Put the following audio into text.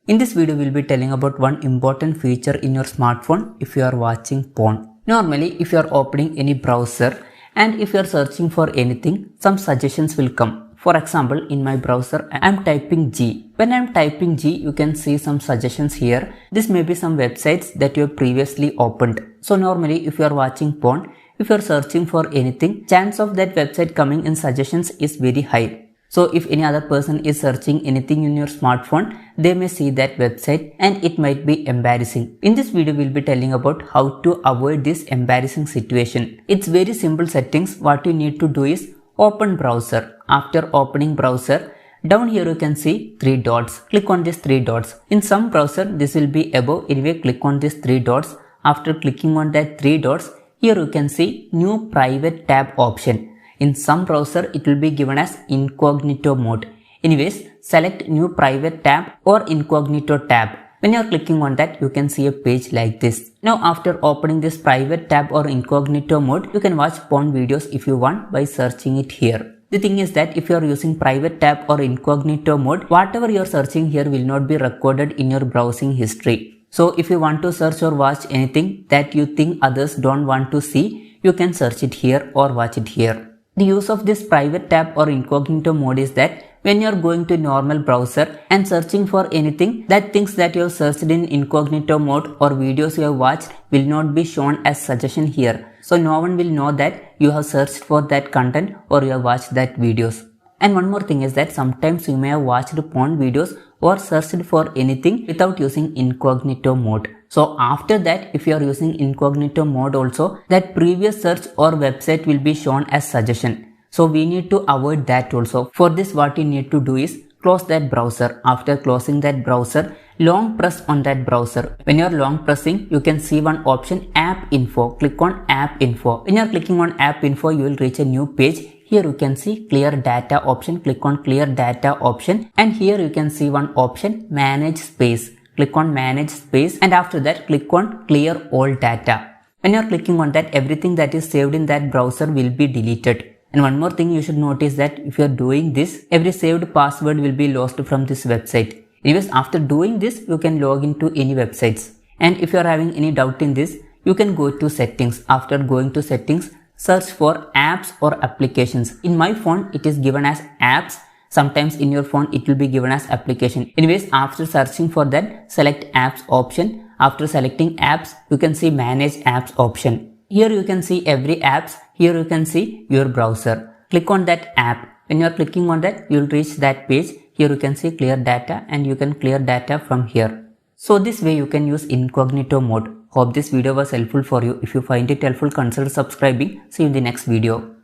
In this video, we'll be telling about one important feature in your smartphone if you are watching porn. Normally, if you are opening any browser and if you are searching for anything, some suggestions will come. For example, in my browser, I am typing G. When I am typing G, you can see some suggestions here. This may be some websites that you have previously opened. So normally, if you are watching porn, if you are searching for anything, chance of that website coming in suggestions is very high. So if any other person is searching anything in your smartphone, they may see that website and it might be embarrassing. In this video, we'll be telling about how to avoid this embarrassing situation. It's very simple settings. What you need to do is open browser. After opening browser, down here you can see 3 dots. Click on these 3 dots. In some browser, this will be above. Anyway, click on these 3 dots. After clicking on that 3 dots, here you can see new private tab option. In some browser, it will be given as incognito mode. Anyways, select new private tab or incognito tab. When you are clicking on that, you can see a page like this. Now, after opening this private tab or incognito mode, you can watch porn videos if you want by searching it here. The thing is that if you are using private tab or incognito mode, whatever you are searching here will not be recorded in your browsing history. So, if you want to search or watch anything that you think others don't want to see, you can search it here or watch it here. The use of this private tab or incognito mode is that when you are going to normal browser and searching for anything, that things that you have searched in incognito mode or videos you have watched will not be shown as suggestion here. So no one will know that you have searched for that content or you have watched that videos. And one more thing is that sometimes you may have watched porn videos or searched for anything without using incognito mode. So after that, if you are using incognito mode also, that previous search or website will be shown as suggestion. So we need to avoid that also. For this, what you need to do is close that browser. After closing that browser, long press on that browser. When you are long pressing, you can see one option, app info. Click on app info. When you are clicking on app info, you will reach a new page. Here you can see clear data option. Click on clear data option, and here you can see one option, manage space. Click on manage space, and after that click on clear all data. When you are clicking on that, everything that is saved in that browser will be deleted. And one more thing you should notice that if you are doing this, every saved password will be lost from this website. Anyways, after doing this, you can log into any websites. And if you are having any doubt in this, you can go to settings. After going to settings, search for apps or applications. In my phone, it is given as apps. Sometimes in your phone, it will be given as application. Anyways, after searching for that, select apps option. After selecting apps, you can see manage apps option. Here you can see every apps. Here you can see your browser. Click on that app. When you are clicking on that, you will reach that page. Here you can see clear data, and you can clear data from here. So this way you can use incognito mode. Hope this video was helpful for you. If you find it helpful, consider subscribing. See you in the next video.